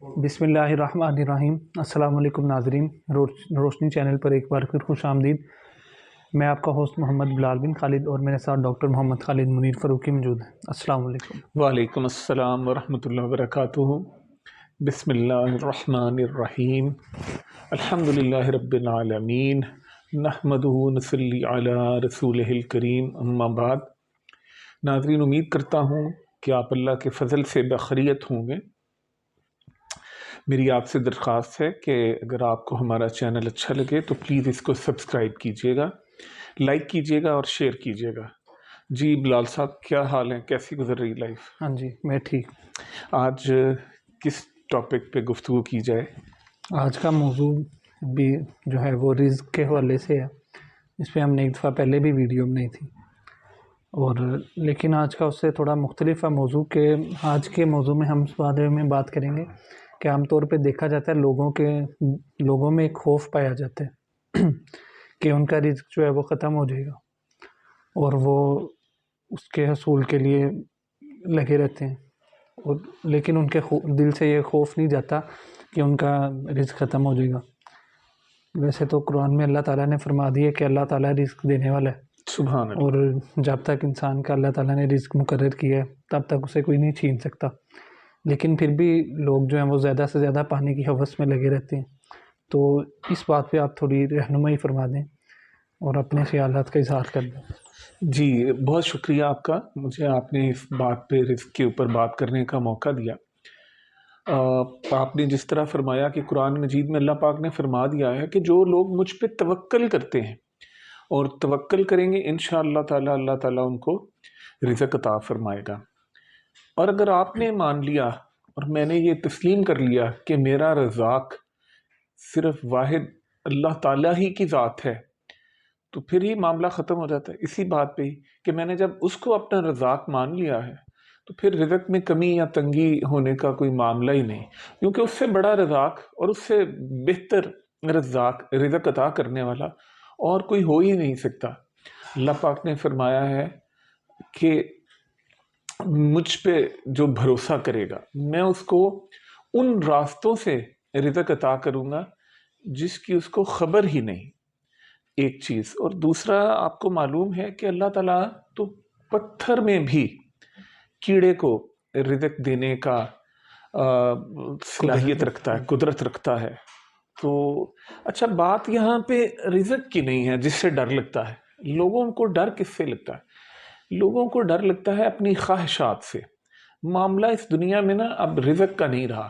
بسم اللہ الرحمن الرحیم۔ السلام علیکم ناظرین، روشنی چینل پر ایک بار پھر خوش آمدید۔ میں آپ کا ہوسٹ محمد بلال بن خالد اور میرے ساتھ ڈاکٹر محمد خالد منیر فاروقی موجود ہیں۔ السلام علیکم۔ وعلیکم السلام ورحمۃ اللہ وبرکاتہ۔ بسم اللہ الرحمن الرحیم۔ الحمد للہ رب العالمین، نحمدہ ونصلی علی رسولہ الکریم، اما بعد۔ ناظرین، امید کرتا ہوں کہ آپ اللہ کے فضل سے بخیریت ہوں گے۔ میری آپ سے درخواست ہے کہ اگر آپ کو ہمارا چینل اچھا لگے تو پلیز اس کو سبسکرائب کیجیے گا، لائک کیجیے گا اور شیئر کیجیے گا۔ جی بلال صاحب، کیا حال ہے؟ کیسی گزر رہی لائف؟ ہاں جی، میں ٹھیک۔ آج کس ٹاپک پہ گفتگو کی جائے؟ آج کا موضوع بھی جو ہے وہ رزق کے حوالے سے ہے۔ اس پہ ہم نے ایک دفعہ پہلے بھی ویڈیو بنائی تھی، اور لیکن آج کا اس سے تھوڑا مختلف ہے موضوع۔ کہ آج کے موضوع میں ہم اس بارے میں بات کریں گے کہ عام طور پہ دیکھا جاتا ہے لوگوں میں ایک خوف پایا جاتا ہے کہ ان کا رزق جو ہے وہ ختم ہو جائے گا، اور وہ اس کے حصول کے لیے لگے رہتے ہیں، لیکن ان کے دل سے یہ خوف نہیں جاتا کہ ان کا رزق ختم ہو جائے گا۔ ویسے تو قرآن میں اللہ تعالیٰ نے فرما دیا کہ اللہ تعالیٰ رزق دینے والا ہے، سبحان اللہ۔ اور جب تک انسان کا اللہ تعالیٰ نے رزق مقرر کیا ہے تب تک اسے کوئی نہیں چھین سکتا، لیکن پھر بھی لوگ جو ہیں وہ زیادہ سے زیادہ پانے کی ہوس میں لگے رہتے ہیں۔ تو اس بات پہ آپ تھوڑی رہنمائی فرما دیں اور اپنے خیالات کا اظہار کر دیں۔ جی بہت شکریہ آپ کا، مجھے آپ نے اس بات پہ رزق کے اوپر بات کرنے کا موقع دیا۔ آپ نے جس طرح فرمایا کہ قرآن مجید میں اللہ پاک نے فرما دیا ہے کہ جو لوگ مجھ پہ توکل کرتے ہیں اور توکل کریں گے انشاءاللہ تعالی اللہ تعالیٰ ان کو رزق عطا فرمائے گا۔ اور اگر آپ نے مان لیا اور میں نے یہ تسلیم کر لیا کہ میرا رزاق صرف واحد اللہ تعالیٰ ہی کی ذات ہے، تو پھر ہی معاملہ ختم ہو جاتا ہے اسی بات پہ ہی کہ میں نے جب اس کو اپنا رزاق مان لیا ہے تو پھر رزق میں کمی یا تنگی ہونے کا کوئی معاملہ ہی نہیں، کیونکہ اس سے بڑا رزاق اور اس سے بہتر رزق عطا کرنے والا اور کوئی ہو ہی نہیں سکتا۔ اللہ پاک نے فرمایا ہے کہ مجھ پہ جو بھروسہ کرے گا میں اس کو ان راستوں سے رزق عطا کروں گا جس کی اس کو خبر ہی نہیں، ایک چیز۔ اور دوسرا، آپ کو معلوم ہے کہ اللہ تعالیٰ تو پتھر میں بھی کیڑے کو رزق دینے کا صلاحیت رکھتا ہے، قدرت رکھتا ہے۔ تو اچھا، بات یہاں پہ رزق کی نہیں ہے جس سے ڈر لگتا ہے۔ لوگوں کو ڈر کس سے لگتا ہے؟ لوگوں کو ڈر لگتا ہے اپنی خواہشات سے۔ معاملہ اس دنیا میں نا اب رزق کا نہیں رہا۔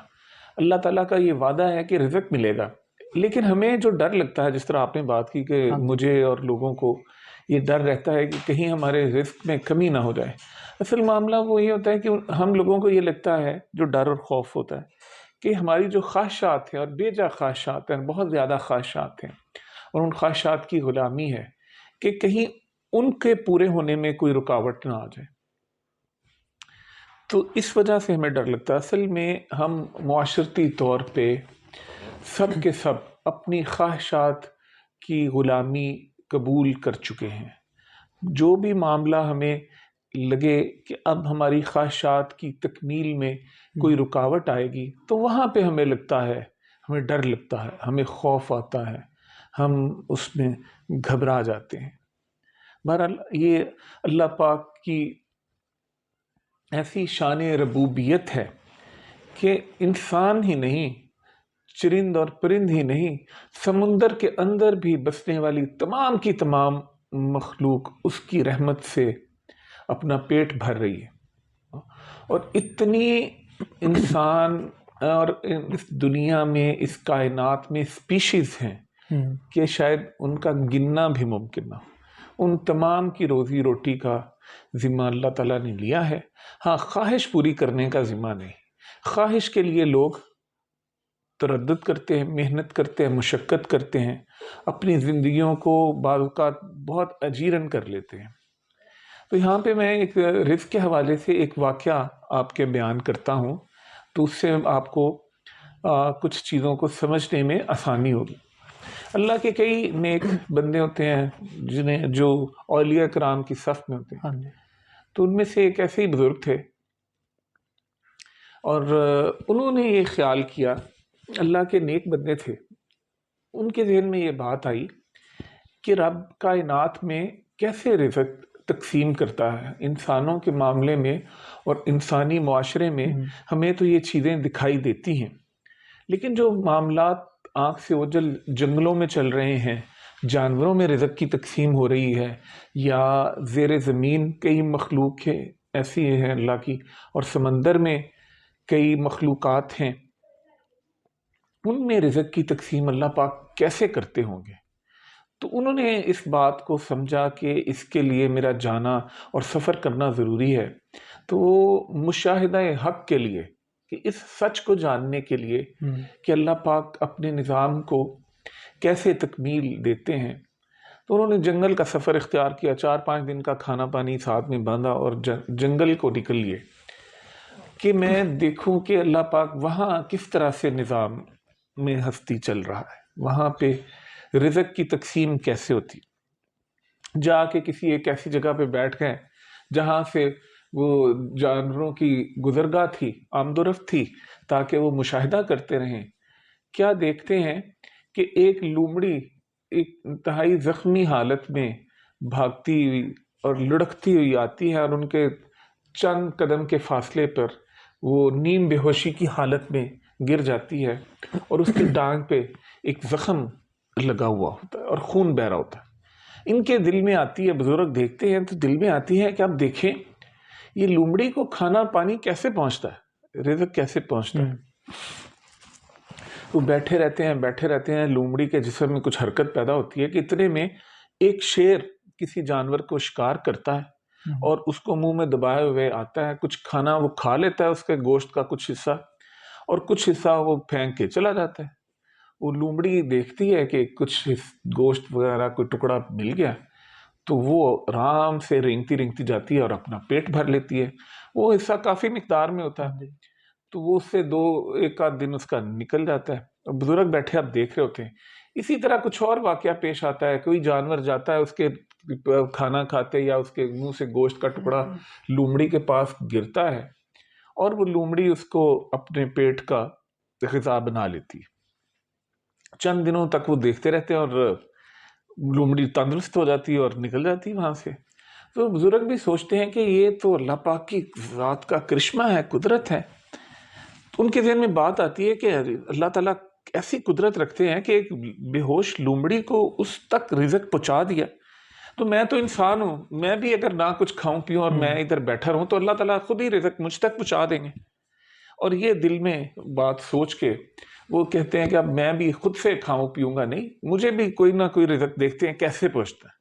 اللہ تعالیٰ کا یہ وعدہ ہے کہ رزق ملے گا، لیکن ہمیں جو ڈر لگتا ہے، جس طرح آپ نے بات کی کہ مجھے اور لوگوں کو یہ ڈر رہتا ہے کہ کہیں ہمارے رزق میں کمی نہ ہو جائے۔ اصل معاملہ وہ یہ ہوتا ہے کہ ہم لوگوں کو یہ لگتا ہے، جو ڈر اور خوف ہوتا ہے، کہ ہماری جو خواہشات ہیں اور بے جا خواہشات ہیں، بہت زیادہ خواہشات ہیں، اور ان خواہشات کی غلامی ہے کہ کہیں ان کے پورے ہونے میں کوئی رکاوٹ نہ آ جائے۔ تو اس وجہ سے ہمیں ڈر لگتا ہے۔ اصل میں ہم معاشرتی طور پہ سب کے سب اپنی خواہشات کی غلامی قبول کر چکے ہیں۔ جو بھی معاملہ ہمیں لگے کہ اب ہماری خواہشات کی تکمیل میں کوئی رکاوٹ آئے گی تو وہاں پہ ہمیں لگتا ہے، ہمیں ڈر لگتا ہے، ہمیں خوف آتا ہے، ہم اس میں گھبرا جاتے ہیں۔ بہرحال یہ اللہ پاک کی ایسی شان ربوبیت ہے کہ انسان ہی نہیں، چرند اور پرند ہی نہیں، سمندر کے اندر بھی بسنے والی تمام کی تمام مخلوق اس کی رحمت سے اپنا پیٹ بھر رہی ہے۔ اور اتنی انسان اور اس دنیا میں، اس کائنات میں اسپیشیز ہیں کہ شاید ان کا گننا بھی ممکن نہ ہو۔ ان تمام کی روزی روٹی کا ذمہ اللہ تعالیٰ نے لیا ہے۔ ہاں، خواہش پوری کرنے کا ذمہ نہیں۔ خواہش کے لیے لوگ تردد کرتے ہیں، محنت کرتے ہیں، مشقت کرتے ہیں، اپنی زندگیوں کو بعض اوقات بہت اجیرن کر لیتے ہیں۔ تو یہاں پہ میں ایک رزق کے حوالے سے ایک واقعہ آپ کے بیان کرتا ہوں، تو اس سے آپ کو کچھ چیزوں کو سمجھنے میں آسانی ہوگی۔ اللہ کے کئی نیک بندے ہوتے ہیں جو اولیاء کرام کی صف میں ہوتے ہیں۔ تو ان میں سے ایک ایسے ہی بزرگ تھے، اور انہوں نے یہ خیال کیا، اللہ کے نیک بندے تھے، ان کے ذہن میں یہ بات آئی کہ رب کائنات میں کیسے رزق تقسیم کرتا ہے انسانوں کے معاملے میں، اور انسانی معاشرے میں ہمیں تو یہ چیزیں دکھائی دیتی ہیں، لیکن جو معاملات آنکھ سے اوجھل جنگلوں میں چل رہے ہیں، جانوروں میں رزق کی تقسیم ہو رہی ہے، یا زیر زمین کئی مخلوق ایسی ہیں اللہ کی، اور سمندر میں کئی مخلوقات ہیں، ان میں رزق کی تقسیم اللہ پاک کیسے کرتے ہوں گے؟ تو انہوں نے اس بات کو سمجھا کہ اس کے لیے میرا جانا اور سفر کرنا ضروری ہے، تو وہ مشاہدہ حق کے لیے، کہ اس سچ کو جاننے کے لیے کہ اللہ پاک اپنے نظام کو کیسے تکمیل دیتے ہیں، تو انہوں نے جنگل کا سفر اختیار کیا، 4-5 دن کا کھانا پانی ساتھ میں باندھا اور جنگل کو نکل لیے کہ میں دیکھوں کہ اللہ پاک وہاں کس طرح سے نظام میں ہستی چل رہا ہے، وہاں پہ رزق کی تقسیم کیسے ہوتی۔ جا کے کسی ایک ایسی جگہ پہ بیٹھ گئے جہاں سے وہ جانوروں کی گزرگاہ تھی، آمد و رفت تھی، تاکہ وہ مشاہدہ کرتے رہیں۔ کیا دیکھتے ہیں کہ ایک لومڑی ایک انتہائی زخمی حالت میں بھاگتی ہوئی اور لڑکتی ہوئی آتی ہے، اور ان کے چند قدم کے فاصلے پر وہ نیم بے ہوشی کی حالت میں گر جاتی ہے، اور اس کی ٹانگ پہ ایک زخم لگا ہوا ہوتا ہے اور خون بہ رہا ہوتا ہے۔ ان کے دل میں آتی ہے، بزرگ دیکھتے ہیں تو دل میں آتی ہے کہ آپ دیکھیں یہ لومڑی کو کھانا پانی کیسے پہنچتا ہے، رزق کیسے پہنچتا ہے۔ وہ بیٹھے رہتے ہیں، لومڑی کے جسم میں کچھ حرکت پیدا ہوتی ہے کہ اتنے میں ایک شیر کسی جانور کو شکار کرتا ہے اور اس کو منہ میں دبائے ہوئے آتا ہے، کچھ کھانا وہ کھا لیتا ہے، اس کے گوشت کا کچھ حصہ، اور کچھ حصہ وہ پھینک کے چلا جاتا ہے۔ وہ لومڑی دیکھتی ہے کہ کچھ گوشت وغیرہ کوئی ٹکڑا مل گیا، تو وہ آرام سے رینگتی جاتی ہے اور اپنا پیٹ بھر لیتی ہے۔ وہ حصہ کافی مقدار میں ہوتا ہے، تو وہ اس سے 1 آدھ دن اس کا نکل جاتا ہے، اور بزرگ بیٹھے آپ دیکھ رہے ہوتے ہیں۔ اسی طرح کچھ اور واقعہ پیش آتا ہے، کوئی جانور جاتا ہے، اس کے کھانا کھاتے یا اس کے منہ سے گوشت کا ٹکڑا لومڑی کے پاس گرتا ہے، اور وہ لومڑی اس کو اپنے پیٹ کا غذا بنا لیتی ہے۔ چند دنوں تک وہ دیکھتے رہتے ہیں، اور لومڑی تندرست ہو جاتی ہے اور نکل جاتی ہے وہاں سے۔ تو بزرگ بھی سوچتے ہیں کہ یہ تو اللہ پاک کی ذات کا کرشمہ ہے، قدرت ہے۔ ان کے ذہن میں بات آتی ہے کہ اللہ تعالیٰ ایسی قدرت رکھتے ہیں کہ ایک بے ہوش لومڑی کو اس تک رزق پہنچا دیا، تو میں تو انسان ہوں، میں بھی اگر نہ کچھ کھاؤں پیوں اور میں ادھر بیٹھا رہوں تو اللہ تعالیٰ خود ہی رزق مجھ تک پہنچا دیں گے۔ اور یہ دل میں بات سوچ کے وہ کہتے ہیں کہ اب میں بھی خود سے کھاؤں پیوں گا نہیں، مجھے بھی کوئی نہ کوئی رزق دیکھتے ہیں کیسے پہنچتا ہے۔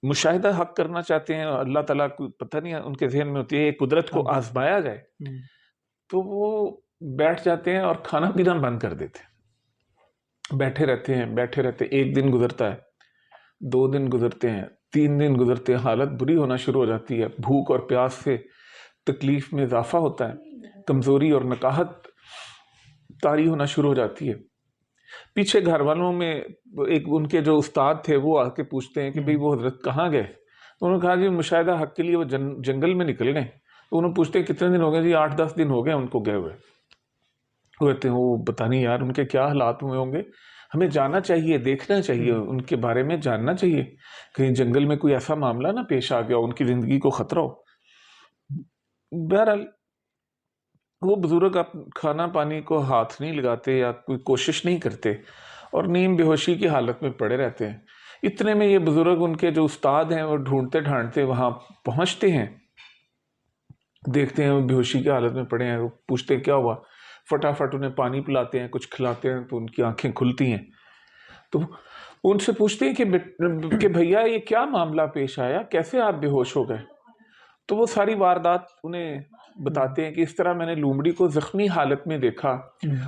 مشاہدہ حق کرنا چاہتے ہیں، اللہ تعالیٰ کو پتہ نہیں ان کے ذہن میں ہوتی ہے قدرت کو آزمایا جائے، تو وہ بیٹھ جاتے ہیں اور کھانا پینا بند کر دیتے ہیں۔ بیٹھے رہتے 1 دن گزرتا ہے، 2 دن گزرتے ہیں، 3 دن گزرتے ہیں، حالت بری ہونا شروع ہو جاتی ہے، بھوک اور پیاس سے تکلیف میں اضافہ ہوتا ہے، کمزوری اور نکاہت طاری ہونا شروع ہو جاتی ہے۔ پیچھے گھر والوں میں ایک ان کے جو استاد تھے وہ آ کے پوچھتے ہیں کہ بھئی وہ حضرت کہاں گئے؟ تو انہوں نے کہا جی مشاہدہ حق کے لیے وہ جنگل میں نکل گئے۔ تو انہوں پوچھتے ہیں کتنے دن ہو گئے؟ جی 8-10 دن ہو گئے ان کو گئے ہوئے۔ وہ کہتے ہیں وہ پتہ نہیں یار ان کے کیا حالات ہوئے ہوں گے، ہمیں جاننا چاہیے، دیکھنا چاہیے، ان کے بارے میں جاننا چاہیے، کہیں جنگل میں کوئی ایسا معاملہ نہ پیش آ گیا، ان کی زندگی کو خطرہ ہو۔ بہرحال وہ بزرگ کھانا پانی کو ہاتھ نہیں لگاتے یا کوئی کوشش نہیں کرتے، اور نیم بے ہوشی کی حالت میں پڑے رہتے ہیں۔ اتنے میں یہ بزرگ ان کے جو استاد ہیں وہ ڈھونڈتے ڈھانڈتے وہاں پہنچتے ہیں، دیکھتے ہیں وہ بے ہوشی کی حالت میں پڑے ہیں، وہ پوچھتے ہیں کیا ہوا، فٹافٹ انہیں پانی پلاتے ہیں، کچھ کھلاتے ہیں، تو ان کی آنکھیں کھلتی ہیں۔ تو ان سے پوچھتے ہیں کہ بھیا یہ کیا معاملہ پیش آیا، کیسے آپ بے ہوش ہو گئے؟ تو وہ ساری واردات انہیں بتاتے ہیں کہ اس طرح میں نے لومڑی کو زخمی حالت میں دیکھا،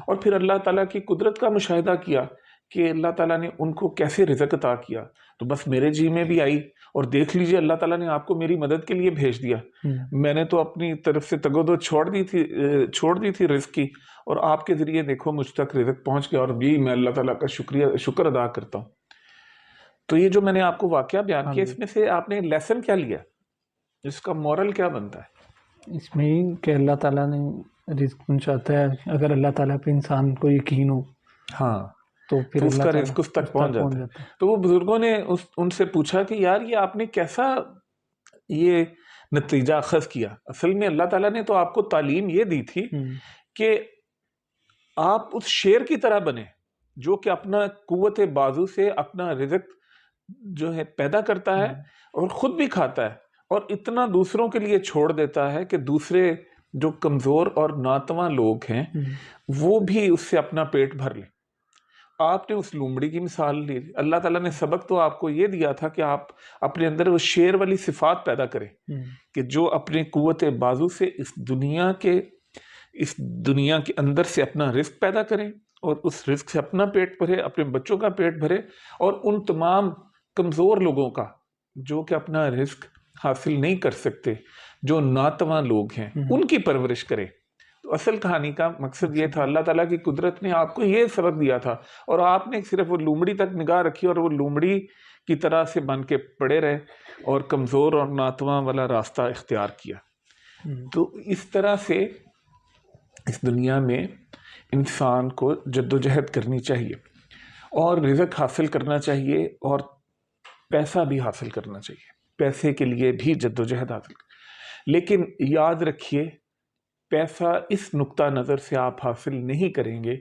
اور پھر اللہ تعالیٰ کی قدرت کا مشاہدہ کیا کہ اللہ تعالیٰ نے ان کو کیسے رزق عطا کیا، تو بس میرے جی میں بھی آئی، اور دیکھ لیجئے اللہ تعالیٰ نے آپ کو میری مدد کے لیے بھیج دیا۔ میں نے تو اپنی طرف سے تگودو چھوڑ دی تھی رزق کی، اور آپ کے ذریعے دیکھو مجھ تک رزق پہنچ گیا، اور بھی میں اللہ تعالیٰ کا شکر ادا کرتا ہوں۔ تو یہ جو میں نے آپ کو واقعہ بیان کیا، اس میں سے آپ نے لیسن کیا لیا، اس کا مورل کیا بنتا ہے؟ اس میں ہی کہ اللہ تعالیٰ نے رزق پہنچاتا ہے. اگر اللہ تعالیٰ پہ انسان کو یقین ہو ہاں تو پھر تو اس اللہ کا تعالیٰ رزق اس تک پہنچ جاتا ہے. تو وہ بزرگوں نے ان سے پوچھا کہ یار یہ آپ نے کیسا یہ نتیجہ اخذ کیا. اصل میں اللہ تعالیٰ نے تو آپ کو تعلیم یہ دی تھی کہ آپ اس شیر کی طرح بنے جو کہ اپنا قوت بازو سے اپنا رزق جو ہے پیدا کرتا ہے اور خود بھی کھاتا ہے اور اتنا دوسروں کے لیے چھوڑ دیتا ہے کہ دوسرے جو کمزور اور ناتواں لوگ ہیں وہ بھی اس سے اپنا پیٹ بھر لیں. آپ نے اس لومڑی کی مثال لی. اللہ تعالیٰ نے سبق تو آپ کو یہ دیا تھا کہ آپ اپنے اندر وہ شیر والی صفات پیدا کریں کہ جو اپنے قوت بازو سے اس دنیا کے اندر سے اپنا رزق پیدا کریں اور اس رزق سے اپنا پیٹ بھرے, اپنے بچوں کا پیٹ بھرے اور ان تمام کمزور لوگوں کا جو کہ اپنا رزق حاصل نہیں کر سکتے, جو ناتواں لوگ ہیں, ان کی پرورش کرے. تو اصل کہانی کا مقصد یہ تھا. اللہ تعالیٰ کی قدرت نے آپ کو یہ سبق دیا تھا اور آپ نے صرف وہ لومڑی تک نگاہ رکھی اور وہ لومڑی کی طرح سے بن کے پڑے رہے اور کمزور اور ناتواں والا راستہ اختیار کیا. تو اس طرح سے اس دنیا میں انسان کو جدوجہد کرنی چاہیے اور رزق حاصل کرنا چاہیے اور پیسہ بھی حاصل کرنا چاہیے. پیسے کے لیے بھی جدوجہد حاصل لیکن یاد رکھیے پیسہ اس نقطہ نظر سے آپ حاصل نہیں کریں گے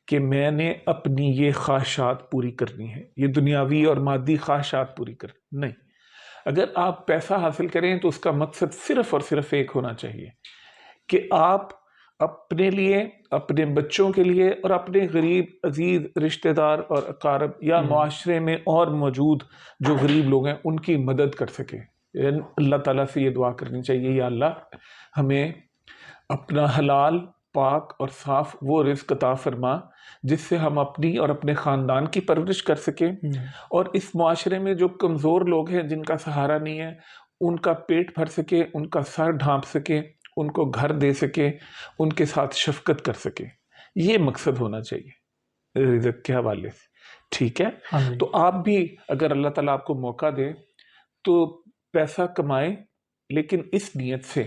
کہ میں نے اپنی یہ خواہشات پوری کرنی ہے, یہ دنیاوی اور مادی خواہشات پوری کرنی. نہیں, اگر آپ پیسہ حاصل کریں تو اس کا مقصد صرف اور صرف ایک ہونا چاہیے کہ آپ اپنے لیے, اپنے بچوں کے لیے اور اپنے غریب عزیز رشتہ دار اور اقارب یا معاشرے میں اور موجود جو غریب لوگ ہیں ان کی مدد کر سکیں. اللہ تعالیٰ سے یہ دعا کرنی چاہیے, یا اللہ ہمیں اپنا حلال پاک اور صاف وہ رزق عطا فرما جس سے ہم اپنی اور اپنے خاندان کی پرورش کر سکیں اور اس معاشرے میں جو کمزور لوگ ہیں جن کا سہارا نہیں ہے ان کا پیٹ بھر سکے, ان کا سر ڈھانپ سکے, ان کو گھر دے سکے, ان کے ساتھ شفقت کر سکے. یہ مقصد ہونا چاہیے رزق کے حوالے سے. ٹھیک ہے, تو آپ بھی اگر اللہ تعالیٰ آپ کو موقع دے تو پیسہ کمائیں لیکن اس نیت سے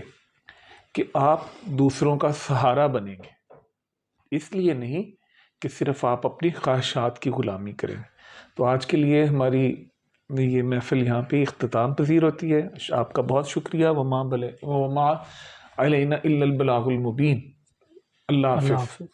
کہ آپ دوسروں کا سہارا بنیں گے, اس لیے نہیں کہ صرف آپ اپنی خواہشات کی غلامی کریں. تو آج کے لیے ہماری یہ محفل یہاں پہ اختتام پذیر ہوتی ہے. آپ کا بہت شکریہ. وما علینا الا البلاغ المبین. اللہ حافظ.